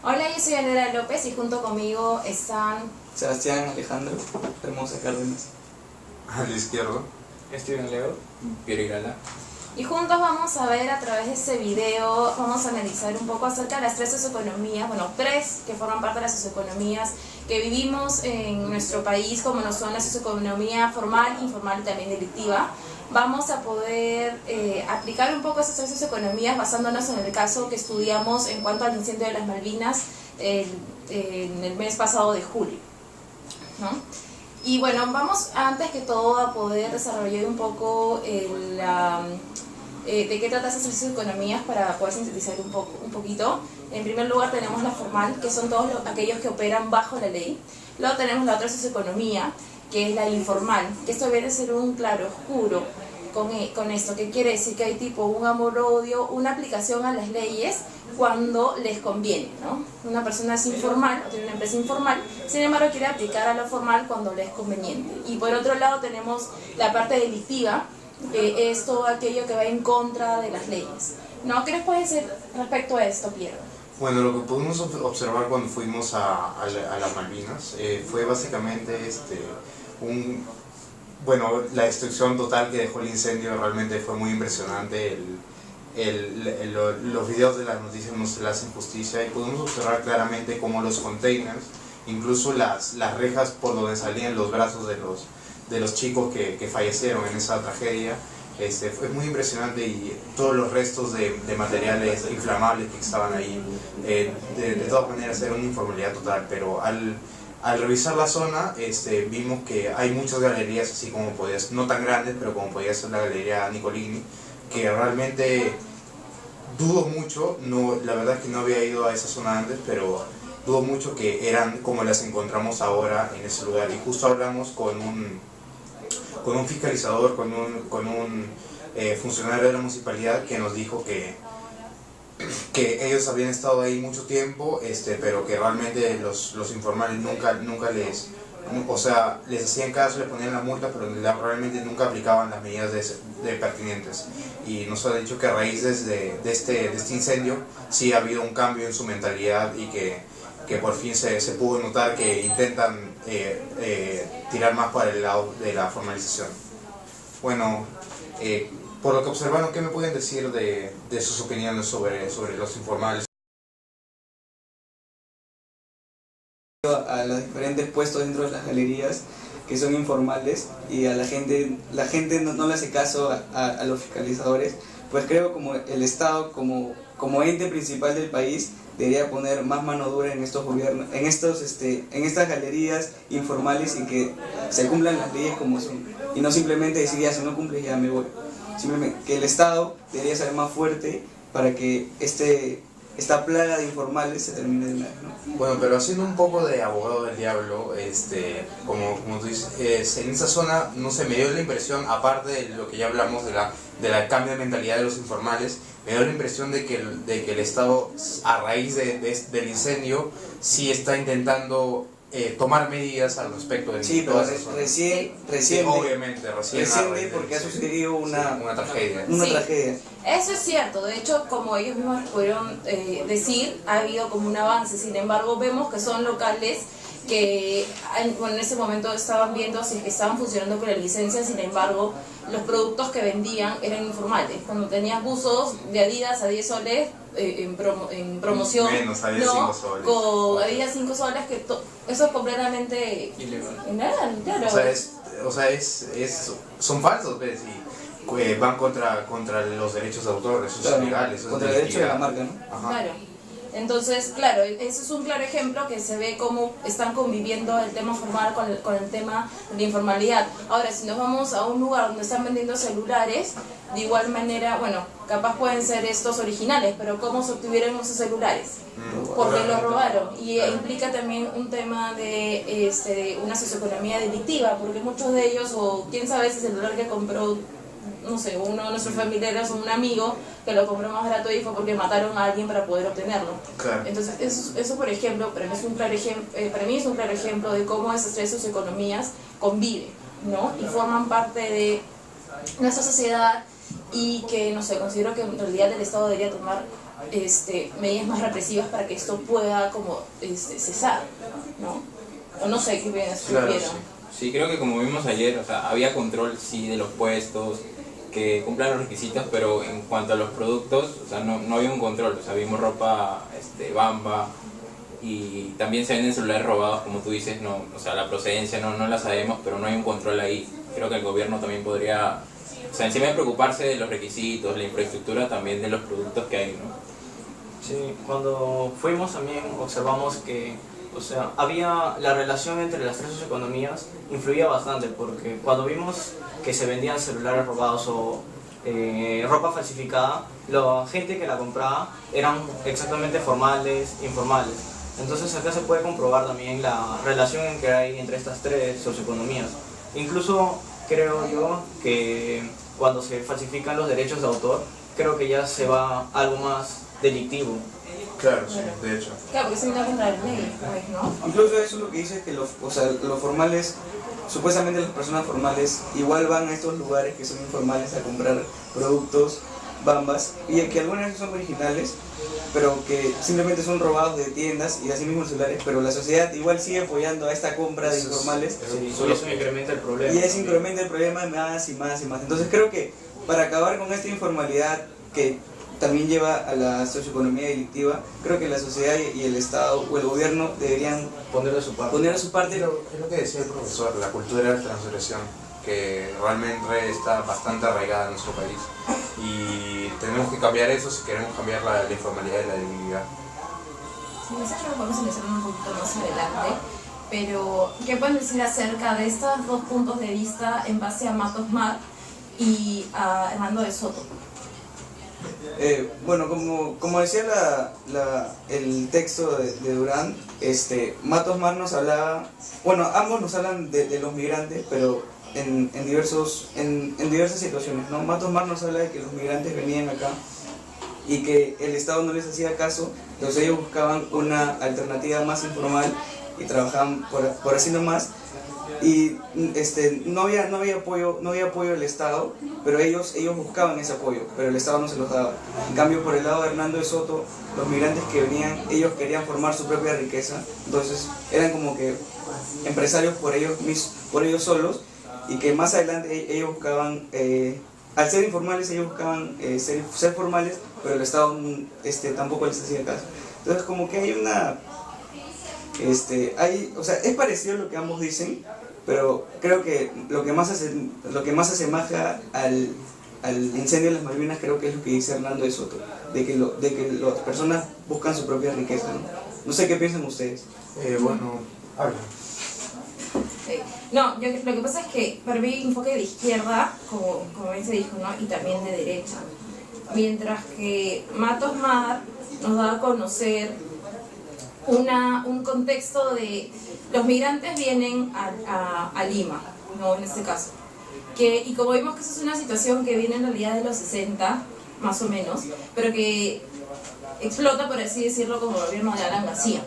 Hola, yo soy Anela López y junto conmigo están Sebastián Alejandro Hermosa Cárdenas. A la izquierda. Steven Leo, Piero Irala. y juntos vamos a ver a través de este video, vamos a analizar un poco acerca de las tres socioeconomías, tres que forman parte de las socioeconomías que vivimos en nuestro país, como lo son la socioeconomía formal, informal y también delictiva. Vamos a poder aplicar un poco esas tres socioeconomías basándonos en el caso que estudiamos en cuanto al incendio de las Malvinas en el mes pasado de julio, ¿no? Y bueno, vamos antes que todo a poder desarrollar un poco de qué trata esas tres economías para poder sintetizar un poquito. En primer lugar tenemos la formal, que son todos aquellos que operan bajo la ley. Luego tenemos la otra socioeconomía, que es la informal, que esto viene a ser un claro oscuro con esto, que quiere decir que hay tipo un amor-odio, una aplicación a las leyes cuando les conviene, ¿no? Una persona es informal o tiene una empresa informal, sin embargo quiere aplicar a lo formal cuando le es conveniente. Y por otro lado tenemos la parte delictiva, que es todo aquello que va en contra de las leyes, ¿no? ¿Qué les puede decir respecto a esto, Piero? Bueno, lo que pudimos observar cuando fuimos a las Malvinas fue básicamente la destrucción total que dejó el incendio. Realmente fue muy impresionante. Los videos de las noticias nos le hacen justicia y pudimos observar claramente cómo los containers, incluso las rejas por donde salían los brazos de los chicos que fallecieron en esa tragedia, fue muy impresionante, y todos los restos de materiales inflamables que estaban ahí, de todas maneras era una informalidad total. Pero al revisar la zona vimos que hay muchas galerías, así como no tan grandes, pero como podía ser la galería Nicolini, que realmente dudo mucho, la verdad es que no había ido a esa zona antes, pero dudo mucho que eran como las encontramos ahora en ese lugar. Y justo hablamos con un fiscalizador, con un funcionario de la municipalidad, que nos dijo que ellos habían estado ahí mucho tiempo, pero que realmente los informales nunca les hacían caso, les ponían la multa, pero realmente nunca aplicaban las medidas pertinentes. Y nos ha dicho que a raíz de este incendio sí ha habido un cambio en su mentalidad, y que por fin se pudo notar que intentan tirar más para el lado de la formalización. Bueno, por lo que observaron, ¿qué me pueden decir de sus opiniones sobre los informales? A los diferentes puestos dentro de las galerías que son informales, y a la gente no le hace caso a los fiscalizadores. Pues creo como el Estado como ente principal del país debería poner más mano dura en estos gobiernos, en estas galerías informales, y que se cumplan las leyes como son, y no simplemente decir ya, si no cumples ya me voy. Simplemente que el Estado debería ser más fuerte para que esta plaga de informales se termine de una vez, ¿no? Bueno, pero haciendo un poco de abogado del diablo, como tú dices, en esa zona, no sé, me dio la impresión, aparte de lo que ya hablamos del cambio de mentalidad de los informales, me dio la impresión de que el Estado, a raíz del incendio, sí está intentando tomar medidas al respecto de sí, toda pero esa zona. recién, Obviamente, recién porque ha sucedido una tragedia. tragedia. Eso es cierto, de hecho, como ellos mismos pudieron decir, ha habido como un avance. Sin embargo, vemos que son locales que en ese momento estaban viendo si estaban funcionando con la licencia. Sin embargo, los productos que vendían eran informales. Cuando tenías buzos de Adidas a 10 soles en promoción, menos, había no, 5 soles. Había 5 soles, que eso es completamente ilegal, claro. Son falsos, ¿ves? Y van contra los derechos de autor, eso es ilegal, eso contra es el derecho de la delictividad. marca, ¿no? Ajá. Claro. Entonces, claro, ese es un claro ejemplo que se ve cómo están conviviendo el tema formal con el tema de informalidad. Ahora, si nos vamos a un lugar donde están vendiendo celulares, de igual manera, capaz pueden ser estos originales, pero ¿cómo se obtuvieron esos celulares? Porque los robaron. Y implica también un tema de una socioeconomía delictiva, porque muchos de ellos, o quién sabe ese celular que compró, no sé, uno de nuestros familiares o un amigo que lo compró más barato, y fue porque mataron a alguien para poder obtenerlo. Claro. Entonces, eso por ejemplo, para mí es un claro ejemplo de cómo esas tres socioeconomías conviven, ¿no? Y forman parte de nuestra sociedad, y que, no sé, considero que en realidad el Estado debería tomar medidas más represivas para que esto pueda como cesar, ¿no? O no sé qué piensas, Claro, Piero. Sí, creo que como vimos ayer, o sea, había control sí de los puestos, que cumplan los requisitos, pero en cuanto a los productos, o sea, no había un control, o sea, vimos ropa Bamba y también se venden celulares robados, como tú dices, no, o sea, la procedencia no la sabemos, pero no hay un control ahí. Creo que el gobierno también podría, o sea, encima de preocuparse de los requisitos, la infraestructura, también de los productos que hay, ¿no? Sí, cuando fuimos también observamos que, o sea, había la relación entre las tres economías influía bastante, porque cuando vimos que se vendían celulares robados o ropa falsificada, la gente que la compraba eran exactamente formales, informales. Entonces acá se puede comprobar también la relación que hay entre estas tres socioeconomías. Incluso creo yo que cuando se falsifican los derechos de autor, creo que ya se va a algo más delictivo. Claro, sí, de hecho. Claro, porque se viene contra la ley, pues, ¿no? Incluso eso es lo que dice que los formales, supuestamente las personas formales, igual van a estos lugares que son informales a comprar productos, bambas, y que algunas veces son originales, pero que simplemente son robados de tiendas y así mismo celulares, pero la sociedad igual sigue apoyando a esta compra de informales. Sí, y eso incrementa el problema. Y eso incrementa el problema más y más y más. Entonces creo que para acabar con esta informalidad que también lleva a la socioeconomía delictiva, creo que la sociedad y el Estado o el gobierno deberían Poner de su parte. poner a su parte. Pero es lo que decía el profesor, la cultura de la transgresión, que realmente está bastante arraigada en nuestro país. Y tenemos que cambiar eso si queremos cambiar la informalidad y la debilidad. Sí, eso creo que podemos analizarlo un poquito más adelante, pero ¿qué pueden decir acerca de estos dos puntos de vista en base a Matos Mar y a Hernando de Soto? Bueno, como decía el texto de Durán, Matos Mar nos hablaba, bueno, ambos nos hablan de los migrantes, pero en diversas situaciones, ¿no? Matos Mar nos habla de que los migrantes venían acá y que el Estado no les hacía caso, entonces ellos buscaban una alternativa más informal y trabajaban por así nomás. Y no había apoyo del Estado, pero ellos buscaban ese apoyo, pero el Estado no se los daba. En cambio, por el lado de Hernando de Soto, los migrantes que venían, ellos querían formar su propia riqueza, entonces eran como que empresarios por ellos solos, y que más adelante ellos buscaban, al ser informales, ellos buscaban ser formales, pero el Estado tampoco les hacía caso. Entonces como que hay una... o sea, es parecido a lo que ambos dicen, pero creo que lo que más asemeja al incendio de las Malvinas, creo que es lo que dice Hernando de Soto, de que las personas buscan su propia riqueza, ¿no? No sé qué piensan ustedes. Bueno, habla. No, lo que pasa es que para mí hay un enfoque de izquierda, como bien se dijo, ¿no? Y también de derecha. Mientras que Matos Mar nos da a conocer un contexto de los migrantes vienen a Lima, ¿no? En este caso. Y como vimos que eso es una situación que viene en realidad de los 60, más o menos, pero que explota, por así decirlo, como el gobierno de Alan García.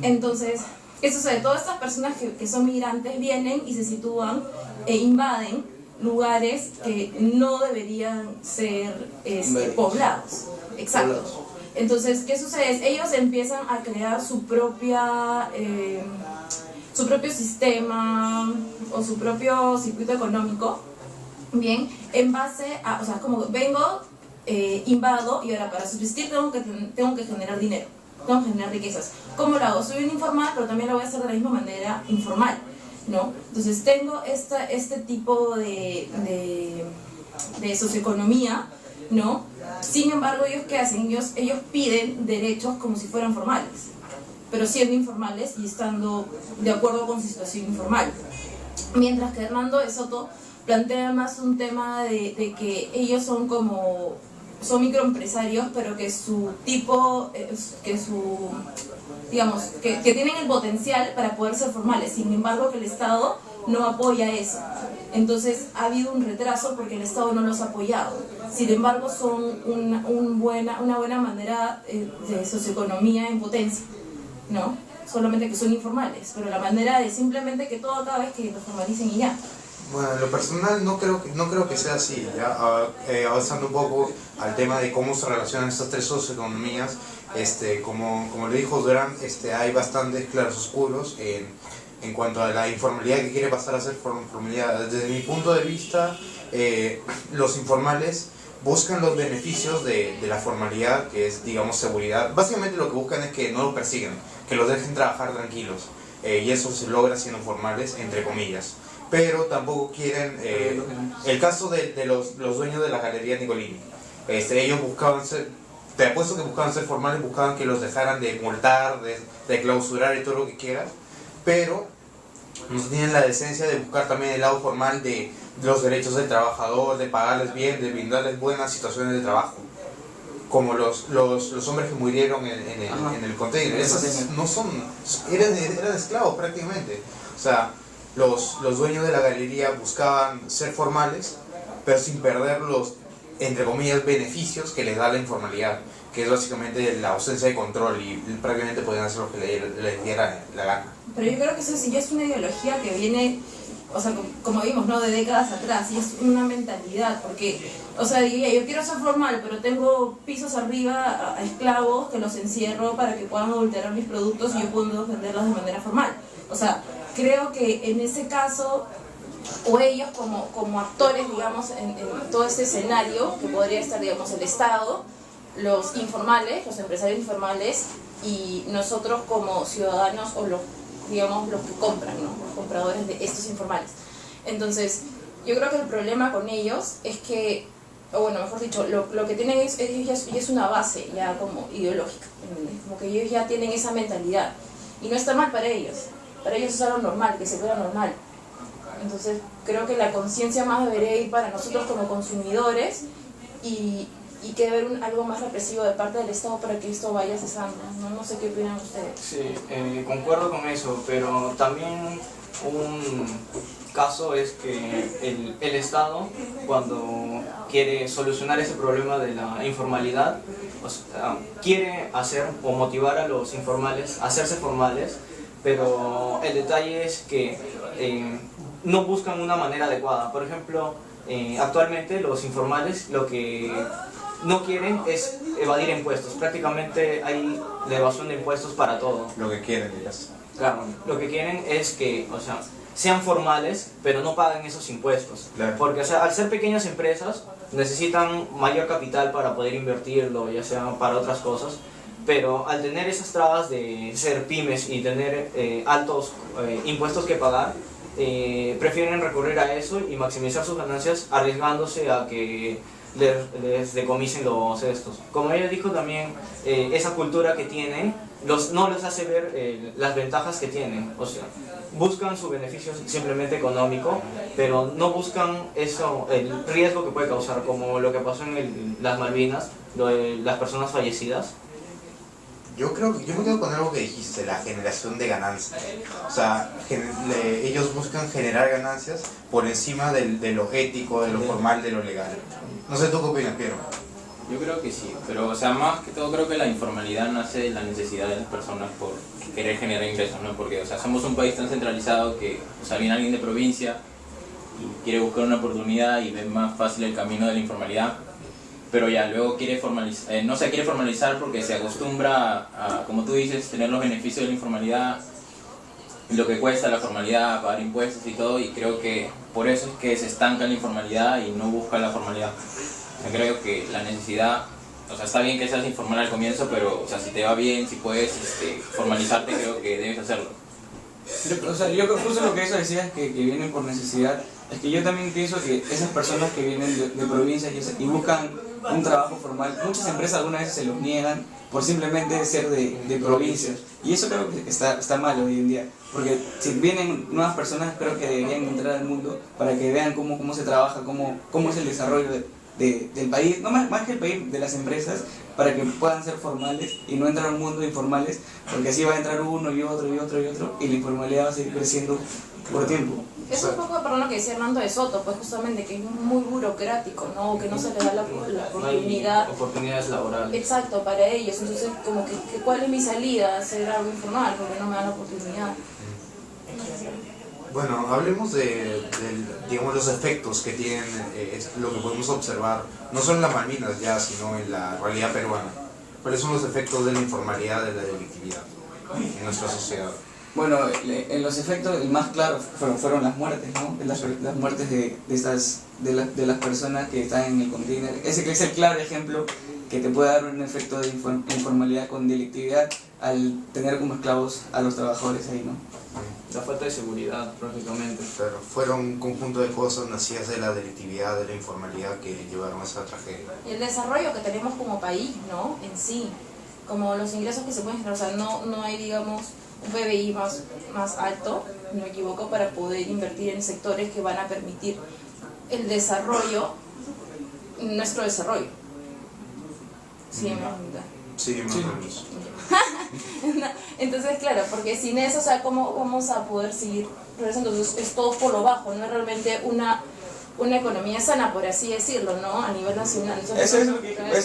Entonces, ¿qué sucede? Todas estas personas que son migrantes vienen y se sitúan e invaden lugares que no deberían ser poblados. Exacto. Entonces, ¿qué sucede? Ellos empiezan a crear su propio sistema o su propio circuito económico, bien, en base a, o sea, como vengo, invado y ahora para subsistir tengo que generar dinero, tengo que generar riquezas. ¿Cómo lo hago? Soy un informal, pero también lo voy a hacer de la misma manera informal, ¿no? Entonces tengo este tipo de socioeconomía, ¿no? Sin embargo, ¿ellos qué hacen? Ellos piden derechos como si fueran formales, pero siendo informales y estando de acuerdo con su situación informal. Mientras que Hernando de Soto plantea más un tema de que ellos son microempresarios, pero que su tipo, que tienen el potencial para poder ser formales, sin embargo que el Estado no apoya eso. Entonces ha habido un retraso porque el Estado no los ha apoyado. Sin embargo, son una buena manera de socioeconomía en potencia, ¿no? Solamente que son informales, pero la manera de simplemente que todo acabe es que los formalicen y ya. Bueno, en lo personal no creo que sea así. ¿Ya? Avanzando un poco al tema de cómo se relacionan estas tres socioeconomías, como le dijo Durán, hay bastantes claroscuros en cuanto a la informalidad que quiere pasar a ser formalidad. Desde mi punto de vista, los informales buscan los beneficios de la formalidad, que es, digamos, seguridad. Básicamente lo que buscan es que no los persigan, que los dejen trabajar tranquilos. Y eso se logra siendo formales, entre comillas. Pero tampoco quieren... el caso de los dueños de la Galería Nicolini. Ellos buscaban ser... Te apuesto que buscaban ser formales, buscaban que los dejaran de multar, de clausurar y todo lo que quieras. Pero no tienen la decencia de buscar también el lado formal de los derechos del trabajador, de pagarles bien, de brindarles buenas situaciones de trabajo. Como los hombres que murieron en el container. Esos no son... Eran esclavos prácticamente. O sea, los dueños de la galería buscaban ser formales, pero sin perder los, entre comillas, beneficios que les da la informalidad, que es básicamente la ausencia de control, y prácticamente podían hacer lo que les diera la gana. Pero yo creo que eso sí ya es una ideología que viene, o sea, como vimos, ¿no? De décadas atrás, y es una mentalidad, porque, o sea, diría, yo quiero ser formal, pero tengo pisos arriba a esclavos que los encierro para que puedan adulterar mis productos y yo puedo venderlos de manera formal. O sea, creo que en ese caso, o ellos como actores, digamos, en todo este escenario, que podría estar, digamos, el Estado, los informales, los empresarios informales, y nosotros como ciudadanos o los que compran, ¿no? Los compradores de estos informales. Entonces, yo creo que el problema con ellos es que, o bueno, mejor dicho, lo que tienen es una base ya como ideológica, ¿entendés? Como que ellos ya tienen esa mentalidad, y no está mal para ellos es algo normal, que se vea normal. Entonces, creo que la conciencia más debería ir para nosotros como consumidores, y que debe haber algo más represivo de parte del Estado para que esto vaya cesando. No sé qué opinan ustedes. Sí, concuerdo con eso, pero también un caso es que el Estado, cuando quiere solucionar ese problema de la informalidad, o sea, quiere hacer o motivar a los informales a hacerse formales, pero el detalle es que no buscan una manera adecuada. Por ejemplo, actualmente los informales lo que no quieren es evadir impuestos. Prácticamente hay la evasión de impuestos para todo. Lo que quieren, ellas. Claro, lo que quieren es que, o sea, sean formales, pero no paguen esos impuestos. Claro. Porque, o sea, al ser pequeñas empresas, necesitan mayor capital para poder invertirlo, ya sea para otras cosas. Pero al tener esas trabas de ser pymes y tener altos impuestos que pagar, prefieren recurrir a eso y maximizar sus ganancias arriesgándose a que les decomisen los estos. Como ella dijo también, esa cultura que tienen no les hace ver las ventajas que tienen. O sea, buscan su beneficio simplemente económico, pero no buscan eso, el riesgo que puede causar, como lo que pasó en las Malvinas, lo de las personas fallecidas. Yo me quedo con algo que dijiste, la generación de ganancias. O sea, ellos buscan generar ganancias por encima de lo ético, de lo formal, de lo legal. No sé, ¿tú qué opinas, Piero? Yo creo que sí, pero o sea, más que todo creo que la informalidad nace de la necesidad de las personas por querer generar ingresos, ¿no? Porque, o sea, somos un país tan centralizado que, o sea, viene alguien de provincia y quiere buscar una oportunidad y ve más fácil el camino de la informalidad, pero ya luego quiere quiere formalizar porque se acostumbra a, como tú dices, tener los beneficios de la informalidad, lo que cuesta la formalidad, pagar impuestos y todo, y creo que por eso es que se estanca la informalidad y no busca la formalidad. O sea, creo que la necesidad, o sea, está bien que seas informal al comienzo, pero, o sea, si te va bien, si puedes formalizarte, creo que debes hacerlo. O sea, yo justo lo que eso decías que vienen por necesidad, es que yo también pienso que esas personas que vienen de provincias y buscan un trabajo formal, muchas empresas algunas veces se los niegan por simplemente ser de provincias, y eso creo que está mal hoy en día, porque si vienen nuevas personas creo que deberían entrar al mundo para que vean cómo se trabaja, cómo es el desarrollo del país, no más que el país, de las empresas, para que puedan ser formales y no entrar a un mundo de informales, porque así va a entrar uno y otro y otro y otro, y la informalidad va a seguir creciendo por tiempo. Es un poco, perdón, lo que decía Hernando de Soto, pues justamente que es muy burocrático, ¿no? Que no se le da la oportunidad. No hay oportunidades laborales. Exacto, para ellos. Entonces, como que ¿cuál es mi salida? Hacer algo informal, porque no me dan la oportunidad. Bueno, hablemos digamos, los efectos que tienen, lo que podemos observar, no solo en las Malvinas ya, sino en la realidad peruana. ¿Cuáles son los efectos de la informalidad, de la delictividad en nuestra sociedad? Bueno, en los efectos, el más claro fueron las muertes, ¿no? Las muertes de las personas que están en el container. Ese que es el claro ejemplo que te puede dar un efecto de informalidad con delictividad al tener como esclavos a los trabajadores ahí, ¿no? La falta de seguridad prácticamente. Claro, fueron un conjunto de cosas nacidas de la delictividad, de la informalidad que llevaron a esa tragedia. Y el desarrollo que tenemos como país, ¿no? En sí, como los ingresos que se pueden generar, o sea, no hay, digamos, un PBI más alto, no me equivoco, para poder invertir en sectores que van a permitir el desarrollo, nuestro desarrollo. Sí, me entiendes. Sí, más o menos. Entonces, claro, porque sin eso, o sea, ¿cómo vamos a poder seguir progresando? Entonces, es todo por lo bajo, no es realmente una economía sana, por así decirlo, ¿no? A nivel nacional. Entonces, Eso es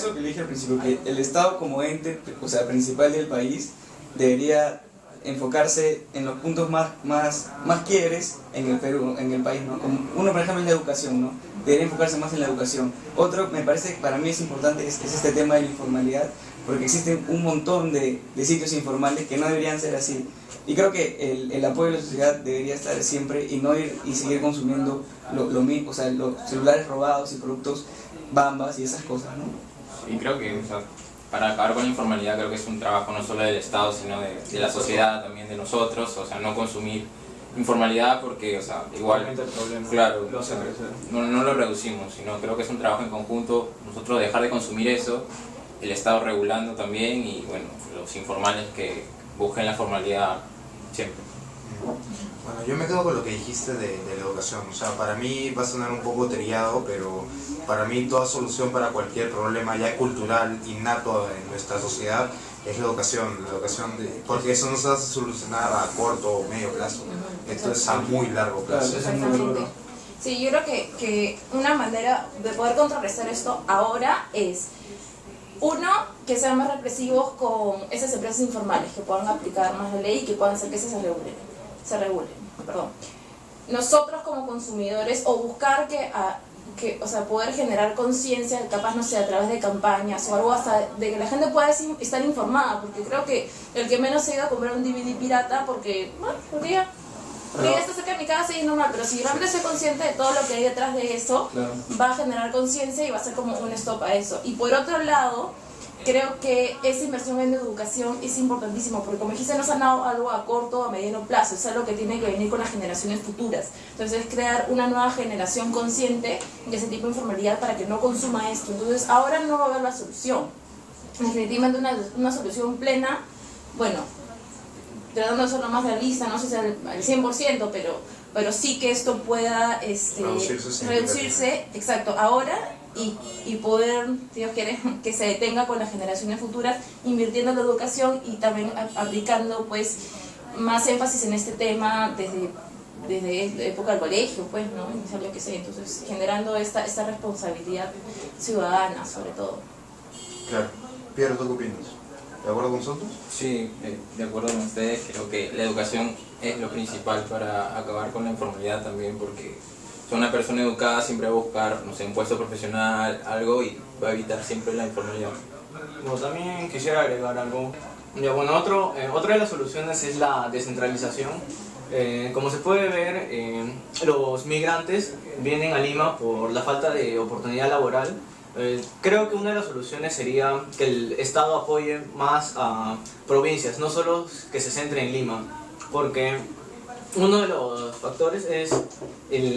lo que dije al principio, que el Estado como ente, o sea, principal del país, debería enfocarse en los puntos más quiebres en el Perú, en el país, ¿no? Como uno, por ejemplo, es la educación, ¿no? Debería enfocarse más en la educación. Otro, me parece que para mí es importante, es este tema de la informalidad, porque existen un montón de sitios informales que no deberían ser así. Y creo que el apoyo de la sociedad debería estar siempre y no ir y seguir consumiendo lo mismo, o sea, los celulares robados y productos bambas y esas cosas, ¿no? Y creo que, o sea, para acabar con la informalidad creo que es un trabajo no solo del Estado, sino de la sociedad, también de nosotros, o sea, no consumir informalidad porque, o sea, igual, El problema, claro, lo hace crecer. no lo reducimos, sino creo que es un trabajo en conjunto, nosotros dejar de consumir eso, el Estado regulando también y, bueno, los informales que busquen la formalidad siempre. Bueno, yo me quedo con lo que dijiste de la educación. O sea, para mí va a sonar un poco trillado, pero para mí toda solución para cualquier problema ya cultural, innato en nuestra sociedad, es la educación. Porque eso no se hace solucionar a corto o medio plazo. Esto es a muy largo plazo. Exactamente. Sí, yo creo que una manera de poder contrarrestar esto ahora es, uno, que sean más represivos con esas empresas informales, que puedan aplicar más la ley y que puedan hacer que se regulen. Nosotros como consumidores, o buscar o sea, poder generar conciencia, capaz, no sé, a través de campañas o algo, hasta de que la gente pueda estar informada, porque creo que el que menos se ha ido a comprar un DVD pirata porque ya está cerca de mi casa y es normal, pero si realmente soy consciente de todo lo que hay detrás de eso, Claro. va a generar conciencia y va a ser como un stop a eso. Y por otro lado, creo que esa inversión en educación es importantísimo, porque como dijiste, no se han dado algo a corto o a mediano plazo, es algo que tiene que venir con las generaciones futuras. Entonces, crear una nueva generación consciente de ese tipo de informalidad para que no consuma esto. Entonces, ahora no va a haber la solución. Definitivamente una solución plena, bueno, tratando de ser lo más realista, no sé si al 100%, pero sí que esto pueda reducirse, exacto, ahora y poder, si Dios quiere, que se detenga con las generaciones futuras, invirtiendo en la educación y también aplicando pues más énfasis en este tema desde la época del colegio, pues, ¿no? Inicial, yo qué sé, entonces generando esta responsabilidad ciudadana sobre todo. Claro. Piero, ¿tú qué opinas? ¿De acuerdo con nosotros? Sí, de acuerdo con ustedes, creo que la educación es lo principal para acabar con la informalidad también, porque una persona educada siempre va a buscar, no sé, un puesto profesional, algo, y va a evitar siempre la informalidad. Bueno, también quisiera agregar algo. Ya, bueno, otra de las soluciones es la descentralización. Como se puede ver, los migrantes vienen a Lima por la falta de oportunidad laboral. Creo que una de las soluciones sería que el Estado apoye más a provincias, no solo que se centre en Lima, porque uno de los factores es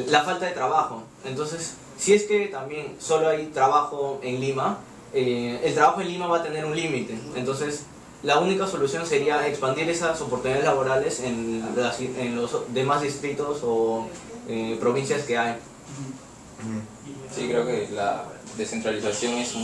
la falta de trabajo. Entonces, si es que también solo hay trabajo en Lima, el trabajo en Lima va a tener un límite. Entonces, la única solución sería expandir esas oportunidades laborales en los demás distritos o provincias que hay. Sí, creo que la descentralización es